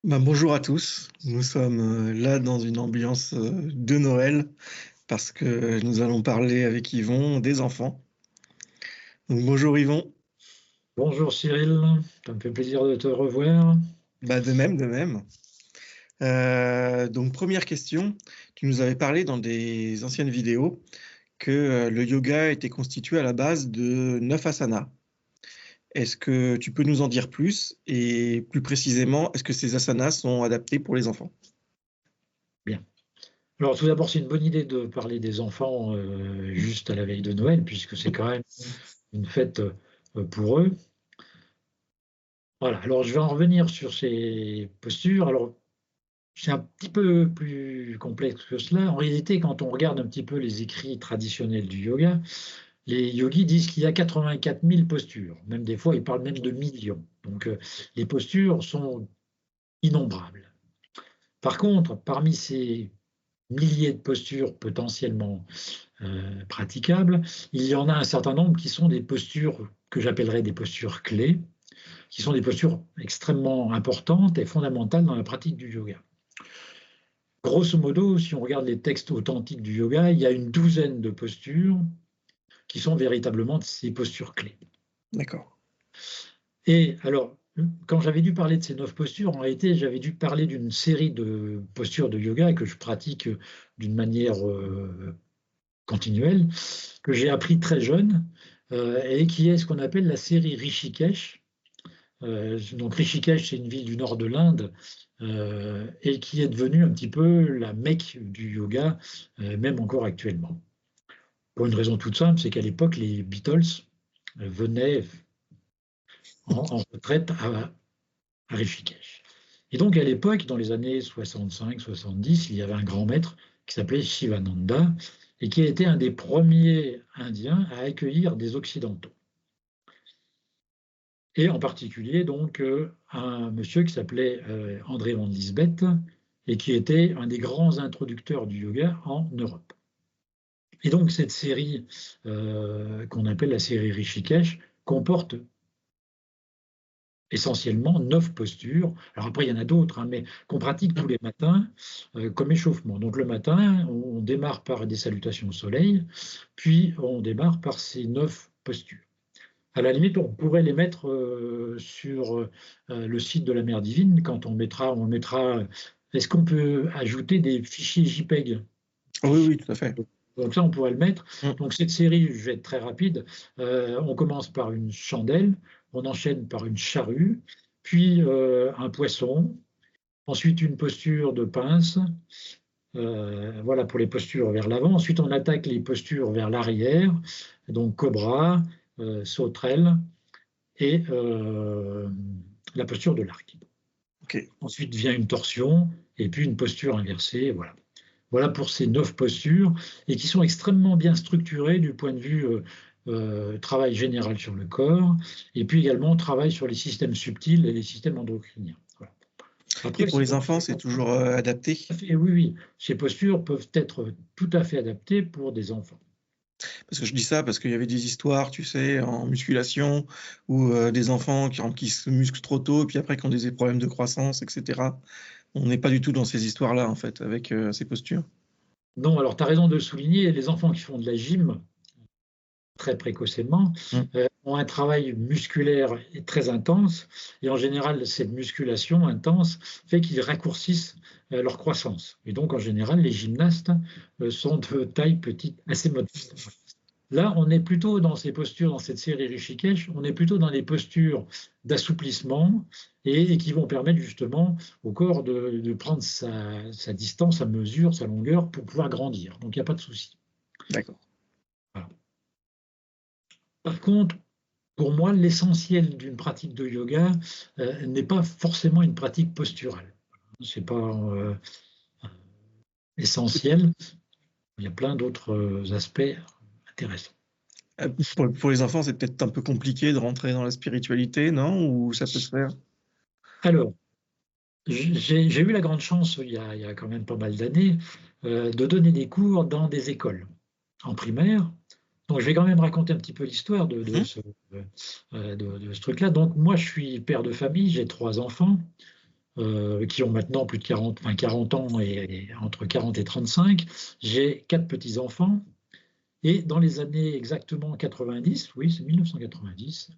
Bonjour à tous. Nous sommes là dans une ambiance de Noël parce que nous allons parler avec Yvon des enfants. Donc, bonjour Yvon. Bonjour Cyril, ça me fait plaisir de te revoir. De même, de même. Donc première question, tu nous avais parlé dans des anciennes vidéos que le yoga était constitué à la base de 9 asanas. Est-ce que tu peux nous en dire plus et plus précisément, est-ce que ces asanas sont adaptés pour les enfants? Bien. Alors tout d'abord, c'est une bonne idée de parler des enfants juste à la veille de Noël, puisque c'est quand même une fête pour eux. Voilà, alors je vais en revenir sur ces postures. Alors c'est un petit peu plus complexe que cela. En réalité, quand on regarde un petit peu les écrits traditionnels du yoga, les yogis disent qu'il y a 84 000 postures. Même des fois, ils parlent même de millions. Donc les postures sont innombrables. Par contre, parmi ces milliers de postures potentiellement praticables, il y en a un certain nombre qui sont des postures que j'appellerais des postures clés, qui sont des postures extrêmement importantes et fondamentales dans la pratique du yoga. Grosso modo, si on regarde les textes authentiques du yoga, il y a une douzaine de postures qui sont véritablement ces postures clés. D'accord. Et alors, quand j'avais dû parler de ces 9 postures, en réalité, j'avais dû parler d'une série de postures de yoga que je pratique d'une manière continuelle, que j'ai appris très jeune, et qui est ce qu'on appelle la série Rishikesh. Donc Rishikesh, c'est une ville du nord de l'Inde, et qui est devenue un petit peu la Mecque du yoga, même encore actuellement. Pour une raison toute simple, c'est qu'à l'époque, les Beatles venaient en retraite à Rishikesh. Et donc à l'époque, dans les années 65-70, il y avait un grand maître qui s'appelait Shivananda et qui a été un des premiers Indiens à accueillir des Occidentaux. Et en particulier donc un monsieur qui s'appelait André van Liesbeth et qui était un des grands introducteurs du yoga en Europe. Et donc cette série qu'on appelle la série Rishikesh comporte essentiellement 9 postures. Alors après, il y en a d'autres, mais qu'on pratique tous les matins comme échauffement. Donc le matin, on démarre par des salutations au soleil, puis on démarre par ces 9 postures. À la limite, on pourrait les mettre sur le site de la Mère Divine quand on mettra. Est-ce qu'on peut ajouter des fichiers JPEG? Oui, oui, tout à fait. Donc ça, on pourrait le mettre. Mm. Donc cette série, je vais être très rapide. On commence par une chandelle, on enchaîne par une charrue, puis un poisson, ensuite une posture de pince. Voilà pour les postures vers l'avant. Ensuite, on attaque les postures vers l'arrière, donc cobra, sauterelle et la posture de l'arc. Ok. Ensuite vient une torsion et puis une posture inversée. Voilà. Voilà pour ces 9 postures et qui sont extrêmement bien structurées du point de vue travail général sur le corps et puis également travail sur les systèmes subtils et les systèmes endocriniens. Voilà. Et Après, pour les enfants, c'est toujours adapté? oui, oui, ces postures peuvent être tout à fait adaptées pour des enfants. Parce que je dis ça parce qu'il y avait des histoires, tu sais, en musculation, où des enfants qui se musclent trop tôt et puis après qui ont des problèmes de croissance, etc. On n'est pas du tout dans ces histoires-là, en fait, avec ces postures. Non, alors tu as raison de le souligner, les enfants qui font de la gym très précocement Mm. ont un travail musculaire très intense et en général cette musculation intense fait qu'ils raccourcissent leur croissance. Et donc en général les gymnastes sont de taille petite, assez modeste. Là, on est plutôt dans ces postures, dans cette série Rishikesh, on est plutôt dans des postures d'assouplissement et qui vont permettre justement au corps de prendre sa distance, sa mesure, sa longueur pour pouvoir grandir. Donc il n'y a pas de souci. D'accord. Voilà. Par contre, pour moi, l'essentiel d'une pratique de yoga n'est pas forcément une pratique posturale. Ce n'est pas essentiel. Il y a plein d'autres aspects intéressants. Pour les enfants, c'est peut-être un peu compliqué de rentrer dans la spiritualité, non? Ou ça peut se faire? Alors, j'ai eu la grande chance, il y a quand même pas mal d'années, de donner des cours dans des écoles en primaire. Donc, je vais quand même raconter un petit peu l'histoire Mhm. de ce truc-là. Donc, moi, je suis père de famille, j'ai 3 enfants. qui ont maintenant plus de 40 ans et entre 40 et 35. J'ai 4 petits-enfants. Et dans les années exactement 90, oui, c'est 1990,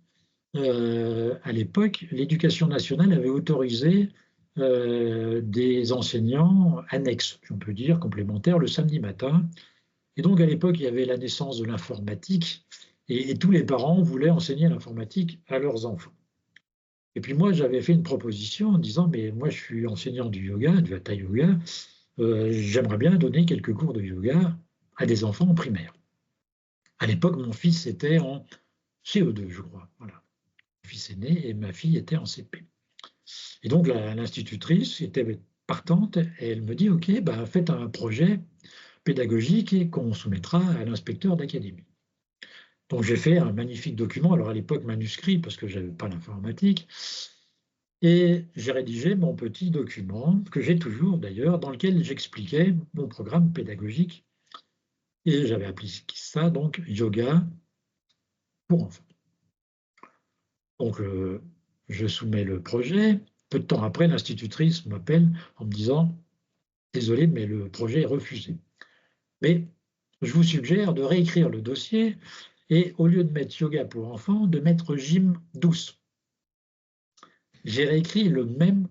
à l'époque, l'Éducation nationale avait autorisé des enseignants annexes, si on peut dire, complémentaires, le samedi matin. Et donc, à l'époque, il y avait la naissance de l'informatique et tous les parents voulaient enseigner l'informatique à leurs enfants. Et puis moi, j'avais fait une proposition en disant, mais moi, je suis enseignant du yoga, du hatha yoga, j'aimerais bien donner quelques cours de yoga à des enfants en primaire. À l'époque, mon fils était en CE2, je crois. Voilà. Mon fils est né et ma fille était en CP. Et donc, l'institutrice était partante et elle me dit, OK, bah, faites un projet pédagogique et qu'on soumettra à l'inspecteur d'académie. Donc, j'ai fait un magnifique document, alors à l'époque manuscrit, parce que je n'avais pas l'informatique, et j'ai rédigé mon petit document, que j'ai toujours d'ailleurs, dans lequel j'expliquais mon programme pédagogique, et j'avais appelé ça, donc, yoga pour enfants. Donc, je soumets le projet. Peu de temps après, l'institutrice m'appelle en me disant « Désolé, mais le projet est refusé. Mais je vous suggère de réécrire le dossier et au lieu de mettre yoga pour enfants, de mettre gym douce. » J'ai réécrit le même,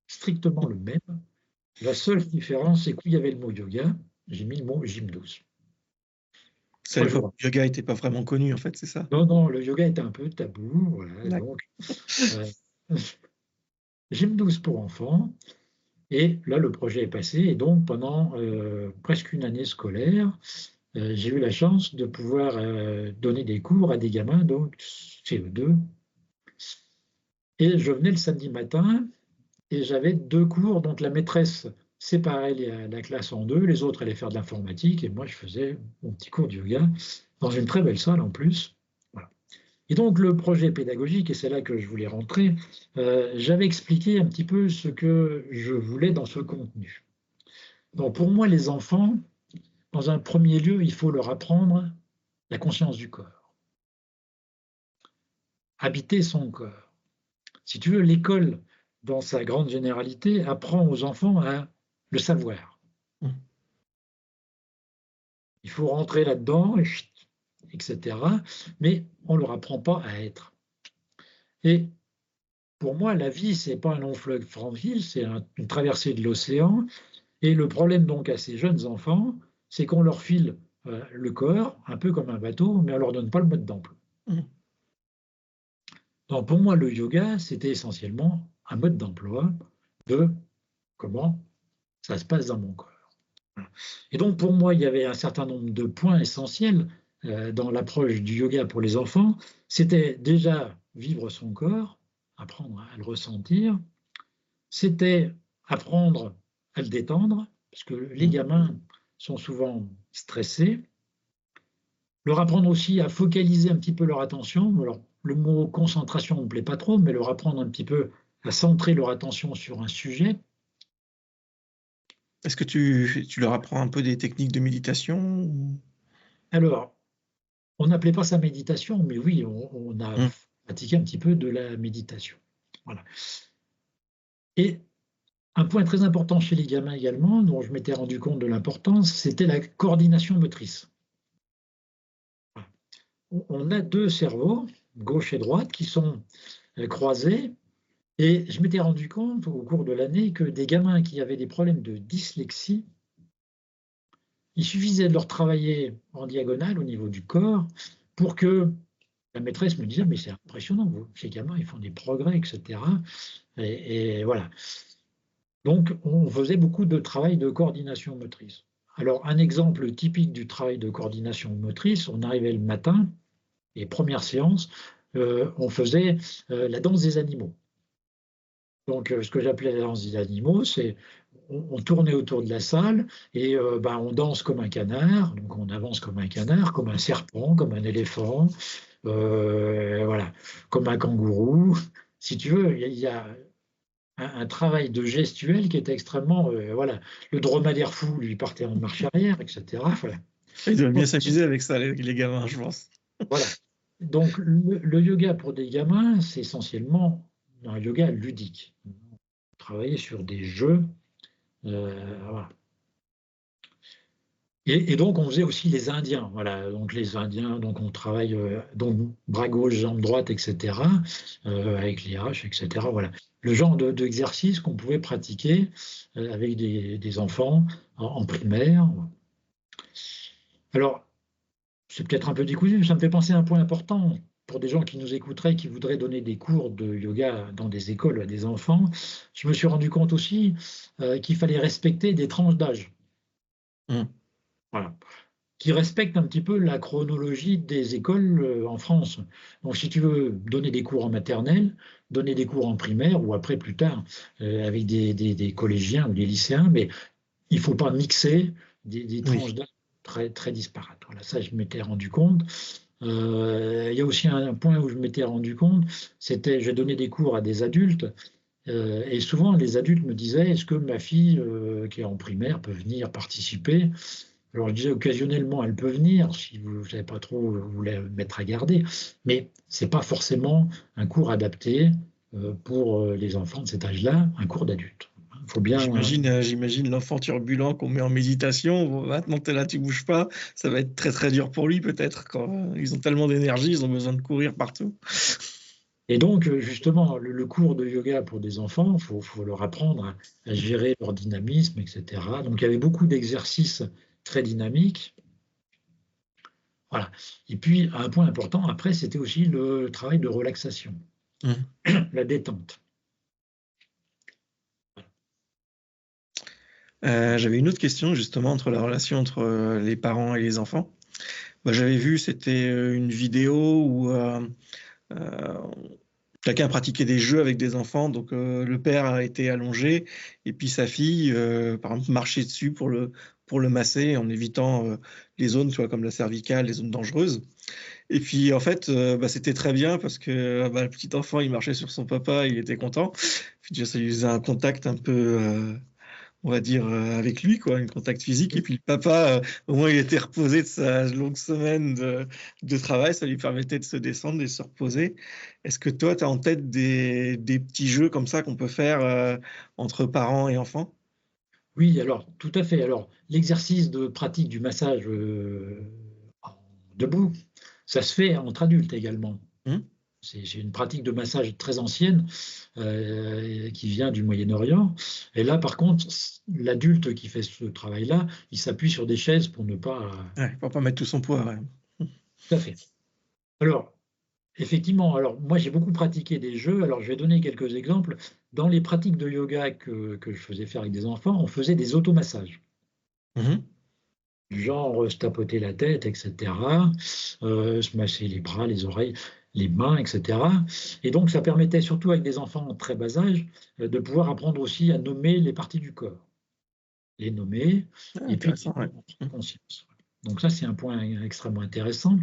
strictement le même. La seule différence, c'est qu'il y avait le mot yoga, j'ai mis le mot gym douce. C'est à l'époque où le yoga n'était pas vraiment connu, en fait, c'est ça? Non, non, le yoga était un peu tabou. Voilà, donc, gym douce pour enfants. Et là, le projet est passé. Et donc, pendant presque une année scolaire, j'ai eu la chance de pouvoir donner des cours à des gamins, donc CE2. Et je venais le samedi matin et j'avais 2 cours. Donc, la maîtresse séparait la classe en 2. Les autres allaient faire de l'informatique et moi, je faisais mon petit cours de yoga dans une très belle salle en plus. Voilà. Et donc, le projet pédagogique, et c'est là que je voulais rentrer, j'avais expliqué un petit peu ce que je voulais dans ce contenu. Donc, pour moi, les enfants, dans un premier lieu, il faut leur apprendre la conscience du corps. Habiter son corps. Si tu veux, l'école, dans sa grande généralité, apprend aux enfants à le savoir. Il faut rentrer là-dedans, etc. Mais on ne leur apprend pas à être. Et pour moi, la vie, ce n'est pas un long fleuve tranquille, c'est une traversée de l'océan. Et le problème donc à ces jeunes enfants, c'est qu'on leur file le corps, un peu comme un bateau, mais on ne leur donne pas le mode d'emploi. Donc pour moi, le yoga, c'était essentiellement un mode d'emploi de comment ça se passe dans mon corps. Et donc pour moi, il y avait un certain nombre de points essentiels dans l'approche du yoga pour les enfants. C'était déjà vivre son corps, apprendre à le ressentir. C'était apprendre à le détendre, parce que les gamins sont souvent stressés. Leur apprendre aussi à focaliser un petit peu leur attention. Alors, le mot concentration ne me plaît pas trop, mais leur apprendre un petit peu à centrer leur attention sur un sujet. Est-ce que tu leur apprends un peu des techniques de méditation? Alors, on n'appelait pas ça méditation, mais oui, on a pratiqué un petit peu de la méditation. Voilà. Et un point très important chez les gamins également, dont je m'étais rendu compte de l'importance, c'était la coordination motrice. On a 2 cerveaux, gauche et droite, qui sont croisés. Et je m'étais rendu compte au cours de l'année que des gamins qui avaient des problèmes de dyslexie, il suffisait de leur travailler en diagonale au niveau du corps pour que la maîtresse me disait « mais c'est impressionnant, ces gamins, ils font des progrès, etc. » Et voilà. Donc, on faisait beaucoup de travail de coordination motrice. Alors, un exemple typique du travail de coordination motrice, on arrivait le matin, et première séance, on faisait la danse des animaux. Donc, ce que j'appelais la danse des animaux, c'est on tournait autour de la salle et on danse comme un canard, donc on avance comme un canard, comme un serpent, comme un éléphant, voilà, comme un kangourou. Si tu veux, il y a un travail de gestuel qui est extrêmement, voilà, le dromadaire fou, lui, partait en marche arrière, etc. Voilà. Ils doivent bien s'amuser avec ça, les gamins, je pense. Voilà. Donc, le yoga pour des gamins, c'est essentiellement un yoga ludique. On travailler sur des jeux. Voilà. Et donc, on faisait aussi les Indiens. Voilà, donc les Indiens, donc on travaille donc bras gauche, jambe droite, etc., avec les haches, etc. Voilà, le genre d'exercice qu'on pouvait pratiquer avec des enfants en primaire. Alors, c'est peut-être un peu décousu, mais ça me fait penser à un point important pour des gens qui nous écouteraient, qui voudraient donner des cours de yoga dans des écoles à des enfants. Je me suis rendu compte aussi qu'il fallait respecter des tranches d'âge. Voilà, qui respectent un petit peu la chronologie des écoles en France. Donc, si tu veux donner des cours en maternelle, donner des cours en primaire ou après plus tard avec des collégiens ou des lycéens, mais il ne faut pas mixer des tranches Oui. d'âge très, très disparates. Voilà, ça, je m'étais rendu compte. Il y a aussi un point où je m'étais rendu compte, c'était, j'ai donné des cours à des adultes, et souvent les adultes me disaient, est-ce que ma fille qui est en primaire peut venir participer? Alors je disais occasionnellement, elle peut venir si vous ne savez pas trop où vous voulez mettre à garder, mais ce n'est pas forcément un cours adapté pour les enfants de cet âge-là, un cours d'adulte. Il faut bien. J'imagine l'enfant turbulent qu'on met en méditation. Bon, maintenant, t'es là, tu bouges pas. Ça va être très, très dur pour lui, peut-être, quand ils ont tellement d'énergie, ils ont besoin de courir partout. Et donc, justement, le cours de yoga pour des enfants, il faut leur apprendre à gérer leur dynamisme, etc. Donc, il y avait beaucoup d'exercices très dynamiques. Voilà. Et puis, un point important, après, c'était aussi le travail de relaxation, la détente. J'avais une autre question, justement, entre la relation entre les parents et les enfants. Bah, j'avais vu, c'était une vidéo où chacun pratiquait des jeux avec des enfants. Donc, le père a été allongé et puis sa fille, par exemple, marchait dessus pour le masser en évitant les zones, tu vois, comme la cervicale, les zones dangereuses. Et puis, en fait, bah, c'était très bien parce que bah, le petit enfant, il marchait sur son papa, il était content. Puis, déjà, ça lui faisait un contact un peu, on va dire, avec lui, quoi, un contact physique. Et puis, le papa, au moins, il était reposé de sa longue semaine de travail. Ça lui permettait de se descendre et de se reposer. Est-ce que toi, tu as en tête des petits jeux comme ça qu'on peut faire entre parents et enfants? Oui, alors, tout à fait. Alors, l'exercice de pratique du massage debout, ça se fait entre adultes également. Hum. C'est une pratique de massage très ancienne qui vient du Moyen-Orient. Et là, par contre, l'adulte qui fait ce travail-là, il s'appuie sur des chaises pour ne pas. Ouais, pour pas mettre tout son poids. Ouais. Tout à fait. Alors, effectivement, alors moi j'ai beaucoup pratiqué des jeux. Alors je vais donner quelques exemples. Dans les pratiques de yoga que je faisais faire avec des enfants, on faisait des automassages. Mhm. Du genre se tapoter la tête, etc., se masser les bras, les oreilles, les mains, etc. Et donc ça permettait surtout avec des enfants en très bas âge de pouvoir apprendre aussi à nommer les parties du corps, les nommer, Ah, et puis intéressant, ouais. en prendre conscience. Donc ça c'est un point extrêmement intéressant.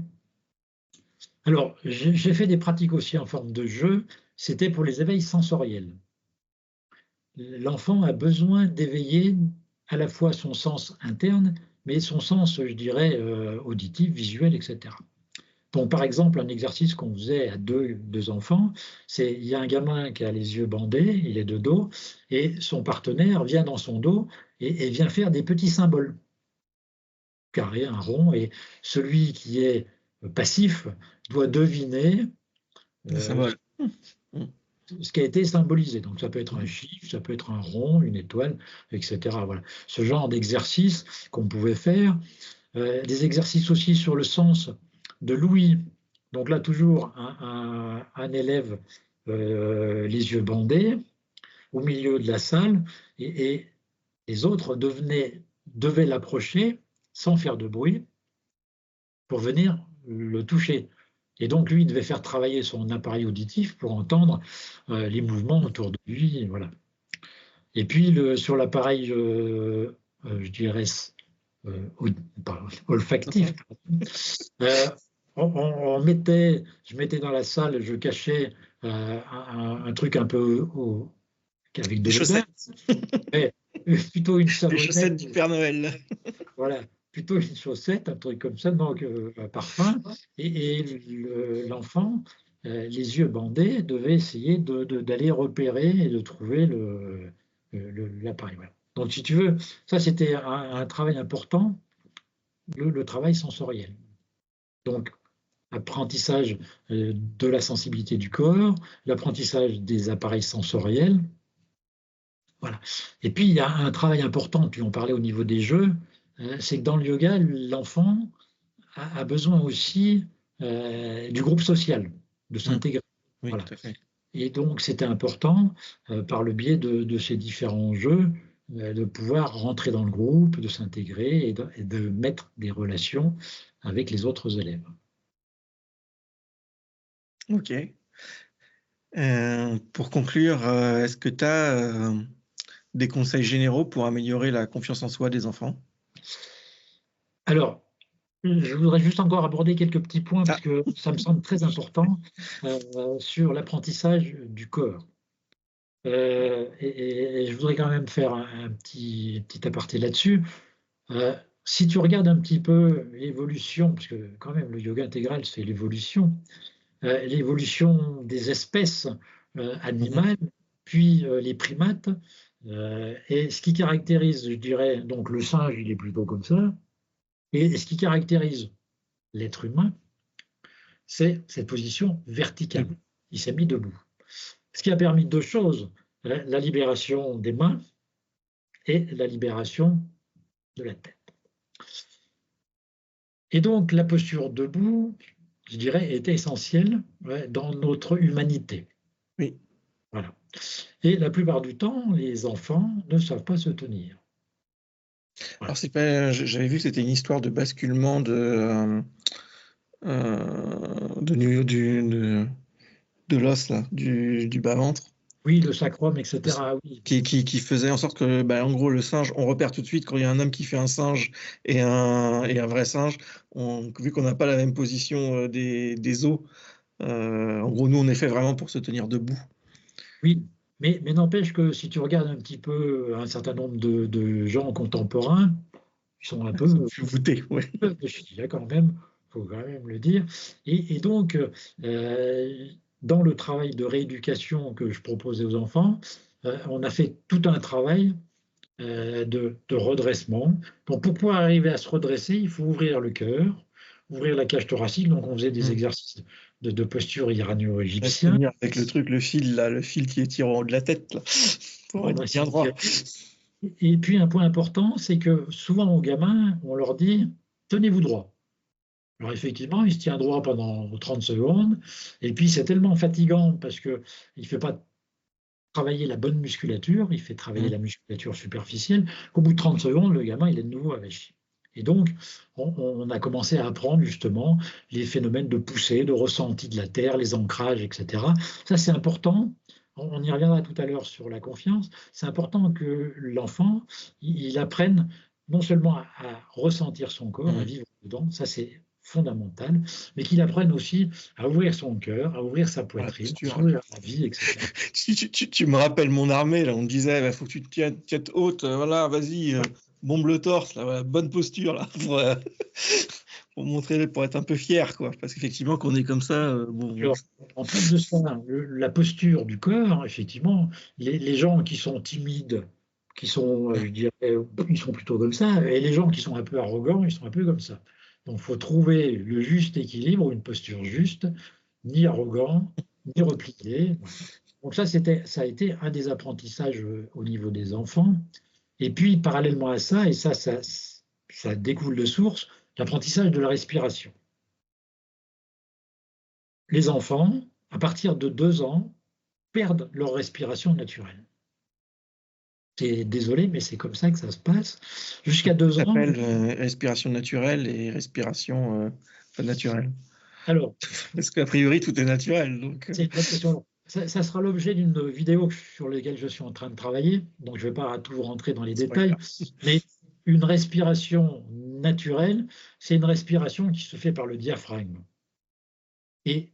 Alors j'ai fait des pratiques aussi en forme de jeu, c'était pour les éveils sensoriels. L'enfant a besoin d'éveiller à la fois son sens interne, mais son sens, je dirais, auditif, visuel, etc. Donc, par exemple, un exercice qu'on faisait à deux enfants, c'est il y a un gamin qui a les yeux bandés, il est de dos, et son partenaire vient dans son dos et vient faire des petits symboles, carré, un rond, et celui qui est passif doit deviner Des euh, symboles. Hum. ce qui a été symbolisé. Donc ça peut être un chiffre, ça peut être un rond, une étoile, etc. Voilà. Ce genre d'exercice qu'on pouvait faire. Des exercices aussi sur le sens de l'ouïe. Donc là, toujours un élève les yeux bandés au milieu de la salle et les autres devaient l'approcher sans faire de bruit pour venir le toucher. Et donc, lui, il devait faire travailler son appareil auditif pour entendre les mouvements autour de lui. Et voilà. Et puis, sur l'appareil, je dirais, olfactif, euh, je mettais dans la salle, je cachais un truc un peu avec de Des l'odeur, chaussettes. mais plutôt une Des chaussettes savonnette, du Père Noël. voilà, plutôt une chaussette, un truc comme ça, donc un parfum. Et l'enfant les yeux bandés, devaient essayer d'aller repérer et de trouver l'appareil. Voilà. Donc, si tu veux, ça c'était un travail important, le travail sensoriel. Donc, apprentissage de la sensibilité du corps, l'apprentissage des appareils sensoriels. Voilà. Et puis, il y a un travail important, puis on parlait au niveau des jeux, c'est que dans le yoga, l'enfant a besoin aussi du groupe social, de s'intégrer. Oui, Voilà. tout à fait. Et donc, c'était important, par le biais de ces différents jeux, de pouvoir rentrer dans le groupe, de s'intégrer et de mettre des relations avec les autres élèves. Ok. Pour conclure, est-ce que tu as des conseils généraux pour améliorer la confiance en soi des enfants? Alors, je voudrais juste encore aborder quelques petits points, parce que ça me semble très important, sur l'apprentissage du corps. Et je voudrais quand même faire un petit aparté là-dessus. Si tu regardes un petit peu l'évolution, parce que quand même le yoga intégral, c'est l'évolution des espèces animales, puis les primates, et ce qui caractérise, je dirais, donc le singe, il est plutôt comme ça, et ce qui caractérise l'être humain, c'est cette position verticale. Il s'est mis debout. Ce qui a permis deux choses, la libération des mains et la libération de la tête. Et donc la posture debout, je dirais, est essentielle dans notre humanité. Oui. Voilà. Et la plupart du temps, les enfants ne savent pas se tenir. Voilà. Alors, j'avais vu que c'était une histoire de basculement de l'os, là, du bas-ventre. Oui, le sacrum, etc. Oui. Qui faisait en sorte que, en gros, le singe, on repère tout de suite quand il y a un homme qui fait un singe et un vrai singe, vu qu'on n'a pas la même position des os, en gros, nous, on est fait vraiment pour se tenir debout. Oui, mais n'empêche que si tu regardes un petit peu un certain nombre de gens contemporains, ils sont un peu voûtés, oui. Je dirais quand même, il faut quand même le dire. Et donc, dans le travail de rééducation que je proposais aux enfants, on a fait tout un travail de redressement. Donc, pour pouvoir arriver à se redresser, il faut ouvrir le cœur, ouvrir la cage thoracique. Donc, on faisait des exercices de posture irano-égyptien. Avec le fil là, le fil qui est tiré en haut de la tête, là, pour être bien droit. Et puis, un point important, c'est que souvent aux gamins, on leur dit « tenez-vous droit ». Alors effectivement, il se tient droit pendant 30 secondes, et puis c'est tellement fatigant parce qu'il ne fait pas travailler la bonne musculature, il fait travailler la musculature superficielle, qu'au bout de 30 secondes, le gamin, il est de nouveau avachi. Et donc, on a commencé à apprendre justement les phénomènes de poussée, de ressenti de la terre, les ancrages, etc. Ça, c'est important. On y reviendra tout à l'heure sur la confiance. C'est important que l'enfant, il apprenne non seulement à ressentir son corps, à vivre dedans, ça c'est fondamental, mais qu'il apprenne aussi à ouvrir son cœur, à ouvrir sa poitrine, à s'ouvrir à la vie, etc. Tu me rappelles mon armée, là, on me disait, il faut que tu te tiennes haute, voilà, vas-y, bombe le torse, là, voilà, bonne posture, là, pour montrer, pour être un peu fier, quoi, parce qu'effectivement, qu'on est comme ça, bon. Alors, en plus de ça, la posture du corps, effectivement, les gens qui sont timides, qui sont, je dirais, ils sont plutôt comme ça, et les gens qui sont un peu arrogants, ils sont un peu comme ça. Donc, il faut trouver le juste équilibre, une posture juste, ni arrogant, ni replié. Donc ça a été un des apprentissages au niveau des enfants. Et puis, parallèlement à ça, et ça découle de source, l'apprentissage de la respiration. Les enfants, à partir de 2 ans, perdent leur respiration naturelle. Désolé, mais c'est comme ça que ça se passe. Jusqu'à 2 ans. Ça s'appelle respiration naturelle et respiration pas naturelle. Alors, parce qu'a priori, tout est naturel. Donc... C'est une bonne question. Ça sera l'objet d'une vidéo sur laquelle je suis en train de travailler, donc je ne vais pas tout rentrer dans les détails, mais une respiration naturelle, c'est une respiration qui se fait par le diaphragme. Et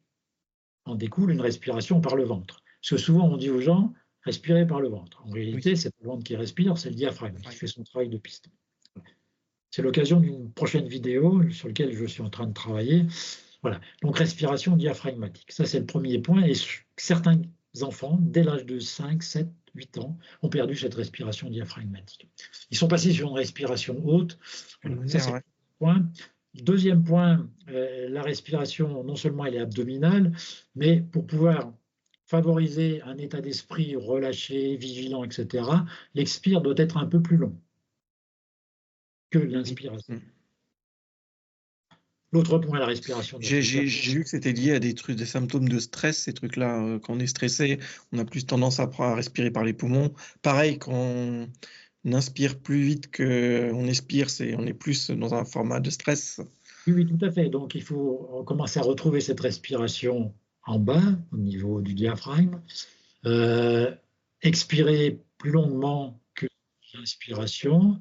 en découle une respiration par le ventre. Parce que souvent on dit aux gens, respirez par le ventre. En réalité, c'est pas le ventre qui respire, c'est le diaphragme qui fait son travail de piston. C'est l'occasion d'une prochaine vidéo sur laquelle je suis en train de travailler, Voilà, donc respiration diaphragmatique. Ça, c'est le premier point. Et certains enfants, dès l'âge de 5, 7, 8 ans, ont perdu cette respiration diaphragmatique. Ils sont passés sur une respiration haute. Voilà, ça, c'est le point. Deuxième point, la respiration, non seulement elle est abdominale, mais pour pouvoir favoriser un état d'esprit relâché, vigilant, etc., l'expire doit être un peu plus long que l'inspiration. L'autre point, la respiration. J'ai vu que c'était lié à des trucs, des symptômes de stress, ces trucs-là. Quand on est stressé, on a plus tendance à respirer par les poumons. Pareil, quand on inspire plus vite qu'on expire, on est plus dans un format de stress. Oui, oui, tout à fait. Donc, il faut commencer à retrouver cette respiration en bas, au niveau du diaphragme. Expirer plus longuement que l'inspiration.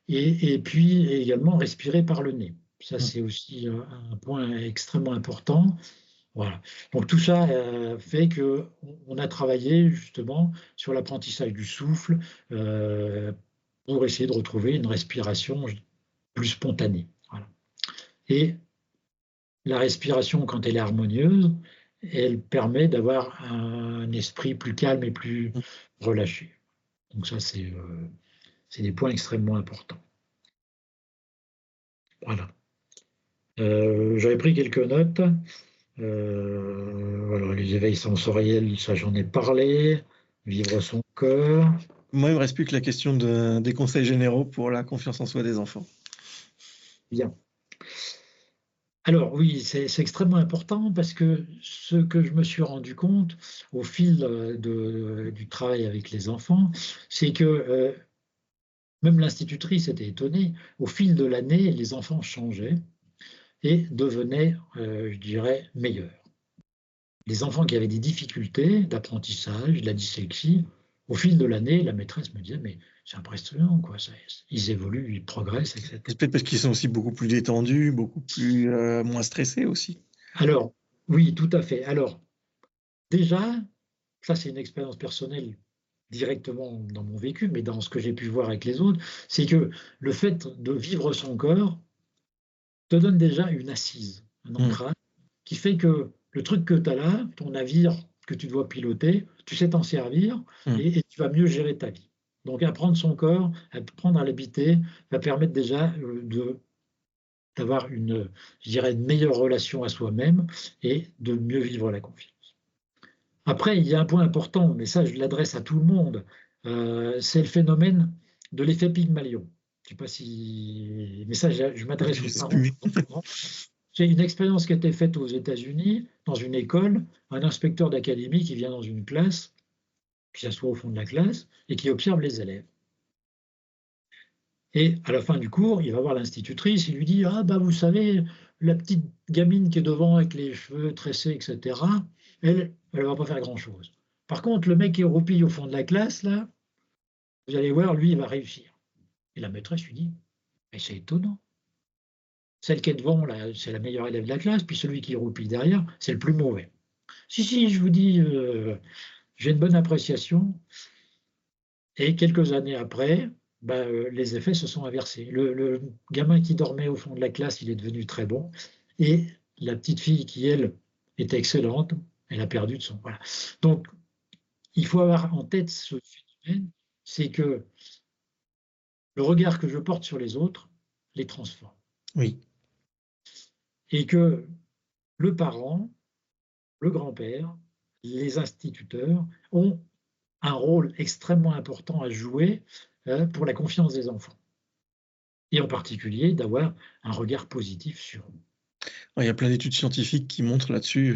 Et puis également respirer par le nez. Ça, c'est aussi un point extrêmement important. Voilà. Donc tout ça fait qu'on a travaillé justement sur l'apprentissage du souffle pour essayer de retrouver une respiration plus spontanée. Voilà. Et la respiration, quand elle est harmonieuse, elle permet d'avoir un esprit plus calme et plus relâché. Donc ça, c'est des points extrêmement importants. Voilà. J'avais pris quelques notes. Voilà, les éveils sensoriels, ça j'en ai parlé. Vivre son cœur. Moi, il me reste plus que la question des conseils généraux pour la confiance en soi des enfants. Bien. Alors oui, c'est extrêmement important parce que ce que je me suis rendu compte au fil du travail avec les enfants, c'est que même l'institutrice était étonnée, au fil de l'année, les enfants changeaient et devenaient, je dirais, meilleurs. Les enfants qui avaient des difficultés d'apprentissage, de la dyslexie, au fil de l'année, la maîtresse me disait, mais c'est impressionnant, quoi. Ils évoluent, ils progressent, etc. C'est peut-être parce qu'ils sont aussi beaucoup plus détendus, beaucoup plus moins stressés aussi. Alors, oui, tout à fait. Alors, déjà, ça c'est une expérience personnelle directement dans mon vécu, mais dans ce que j'ai pu voir avec les autres, c'est que le fait de vivre son corps te donne déjà une assise, un ancrage, qui fait que le truc que tu as là, ton navire que tu dois piloter, tu sais t'en servir et tu vas mieux gérer ta vie. Donc apprendre son corps, apprendre à l'habiter, va permettre déjà d'avoir je dirais, une meilleure relation à soi-même et de mieux vivre la confiance. Après, il y a un point important, mais ça je l'adresse à tout le monde, c'est le phénomène de l'effet Pygmalion. Je ne sais pas si... Mais ça, je m'adresse aux parents. C'est une expérience qui a été faite aux États-Unis, dans une école, un inspecteur d'académie qui vient dans une classe, qui s'assoit au fond de la classe et qui observe les élèves. Et à la fin du cours, il va voir l'institutrice, il lui dit « Ah, bah vous savez, la petite gamine qui est devant avec les cheveux tressés, etc., elle ne va pas faire grand-chose. Par contre, le mec qui roupille au fond de la classe, là, vous allez voir, lui, il va réussir. » Et la maîtresse lui dit « Mais c'est étonnant. Celle qui est devant, là, c'est la meilleure élève de la classe, puis celui qui roupille derrière, c'est le plus mauvais. » Si, je vous dis, j'ai une bonne appréciation. Et quelques années après, les effets se sont inversés. Le gamin qui dormait au fond de la classe, il est devenu très bon. Et la petite fille qui, elle, était excellente, elle a perdu de son... Voilà. Donc, il faut avoir en tête ce phénomène, c'est que le regard que je porte sur les autres les transforme. Oui. Et que le parent, le grand-père, les instituteurs ont un rôle extrêmement important à jouer pour la confiance des enfants. Et en particulier, d'avoir un regard positif sur eux. Il y a plein d'études scientifiques qui montrent là-dessus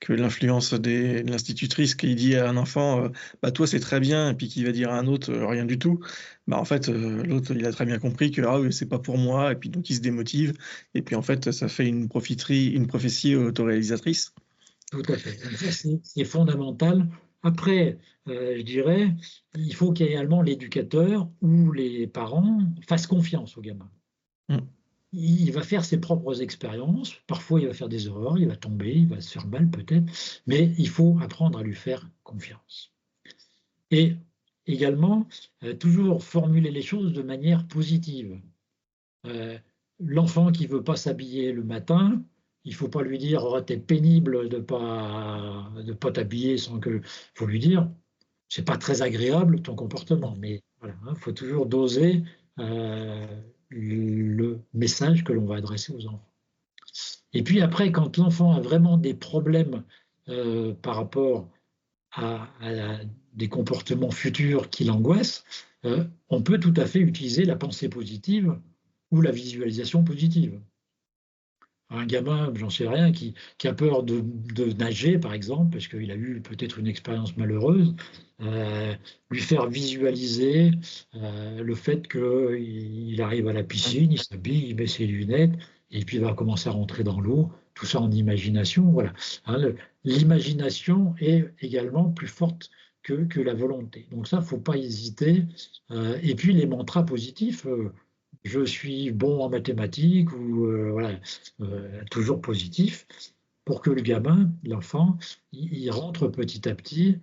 que l'influence de l'institutrice qui dit à un enfant bah toi c'est très bien, et puis qui va dire à un autre rien du tout, bah en fait l'autre il a très bien compris que ah oui, c'est pas pour moi, et puis donc il se démotive, et puis en fait ça fait une prophétie autoréalisatrice. Tout à fait. Donc ça c'est fondamental. Après, je dirais, il faut qu'également l'éducateur ou les parents fassent confiance au gamin. Il va faire ses propres expériences, parfois il va faire des erreurs, il va tomber, il va se faire mal peut-être, mais il faut apprendre à lui faire confiance. Et également, toujours formuler les choses de manière positive. L'enfant qui ne veut pas s'habiller le matin, il ne faut pas lui dire oh, t'es pénible de pas t'habiller sans que. Il faut lui dire c'est pas très agréable ton comportement, mais voilà, il faut toujours doser euh, le message que l'on va adresser aux enfants. Et puis après, quand l'enfant a vraiment des problèmes par rapport à des comportements futurs qui l'angoissent, on peut tout à fait utiliser la pensée positive ou la visualisation positive. Un gamin, j'en sais rien, qui a peur de nager, par exemple, parce qu'il a eu peut-être une expérience malheureuse, lui faire visualiser le fait qu'il arrive à la piscine, il s'habille, il met ses lunettes, et puis il va commencer à rentrer dans l'eau, tout ça en imagination. Voilà. Hein, l'imagination est également plus forte que la volonté. Donc ça, il ne faut pas hésiter. Et puis les mantras positifs. Je suis bon en mathématiques ou voilà, toujours positif, pour que le gamin, l'enfant, il rentre petit à petit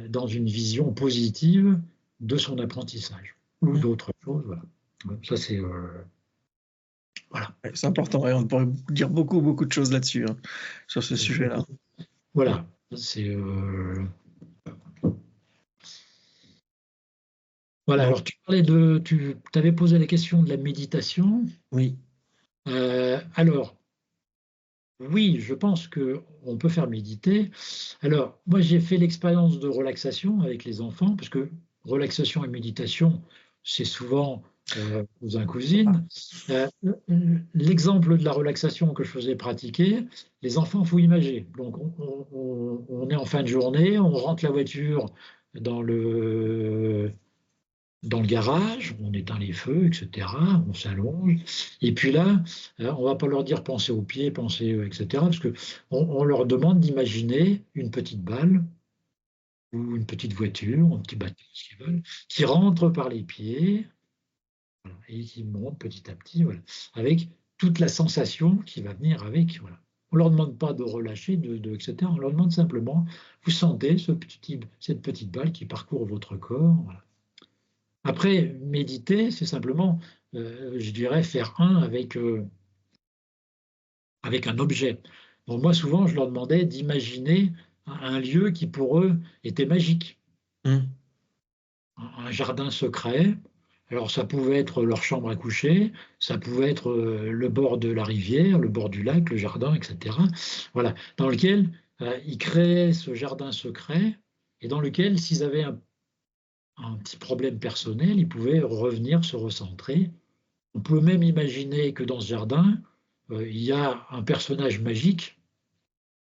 dans une vision positive de son apprentissage ou d'autres choses. Voilà. Ça, c'est voilà. Ouais, c'est important, et on pourrait dire beaucoup de choses là-dessus, hein, sur ce sujet-là. Voilà, c'est voilà. Bon, Alors, tu avais posé la question de la méditation. oui. Alors, oui, je pense qu'on peut faire méditer. Alors, moi, j'ai fait l'expérience de relaxation avec les enfants, parce que relaxation et méditation, c'est souvent cousin, cousine. L'exemple de la relaxation que je faisais pratiquer, les enfants, il faut imaginer. Donc, on est en fin de journée, on rentre la voiture dans le garage, on éteint les feux, etc., on s'allonge, et puis là, on ne va pas leur dire pensez aux pieds, pensez, etc., parce qu'on leur demande d'imaginer une petite balle ou une petite voiture, un petit bateau, ce qu'ils veulent, qui rentre par les pieds, voilà, et qui monte petit à petit, voilà, avec toute la sensation qui va venir avec. Voilà. On ne leur demande pas de relâcher, etc., on leur demande simplement, vous sentez cette petite balle qui parcourt votre corps, voilà. Après, méditer, c'est simplement, je dirais, faire un avec un objet. Donc moi, souvent, je leur demandais d'imaginer un lieu qui, pour eux, était magique. Mmh. Un jardin secret. Alors, ça pouvait être leur chambre à coucher, ça pouvait être le bord de la rivière, le bord du lac, le jardin, etc. Voilà, dans lequel ils créaient ce jardin secret et dans lequel, s'ils avaient un petit problème personnel, ils pouvaient revenir se recentrer. On peut même imaginer que dans ce jardin, il y a un personnage magique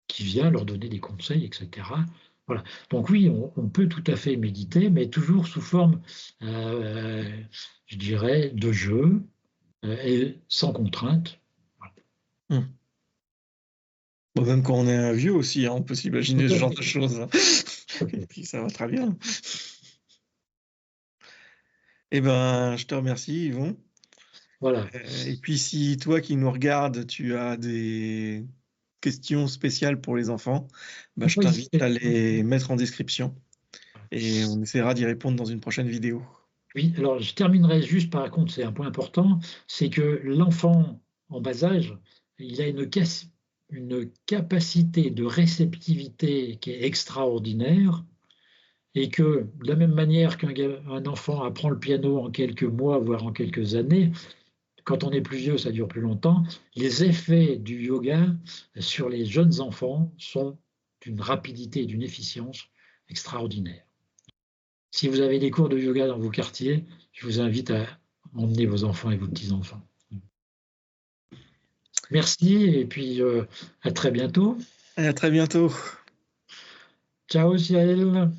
qui vient leur donner des conseils, etc. Voilà. Donc oui, on peut tout à fait méditer, mais toujours sous forme, je dirais, de jeu et sans contrainte. Mmh. Bon, même quand on est un vieux aussi, hein, on peut s'imaginer ce genre de choses, hein. Et puis ça va très bien. Eh ben, je te remercie, Yvon. Voilà. Et puis si toi qui nous regardes, tu as des questions spéciales pour les enfants, bah, je Faut pas t'invite hésiter. à les mettre en description et on essaiera d'y répondre dans une prochaine vidéo. Oui, alors je terminerai juste par contre, c'est un point important, c'est que l'enfant en bas âge, il a une capacité de réceptivité qui est extraordinaire et que de la même manière qu'un enfant apprend le piano en quelques mois, voire en quelques années, quand on est plus vieux, ça dure plus longtemps, les effets du yoga sur les jeunes enfants sont d'une rapidité et d'une efficience extraordinaire. Si vous avez des cours de yoga dans vos quartiers, je vous invite à emmener vos enfants et vos petits-enfants. Merci et puis à très bientôt. Et à très bientôt. Ciao Ciel.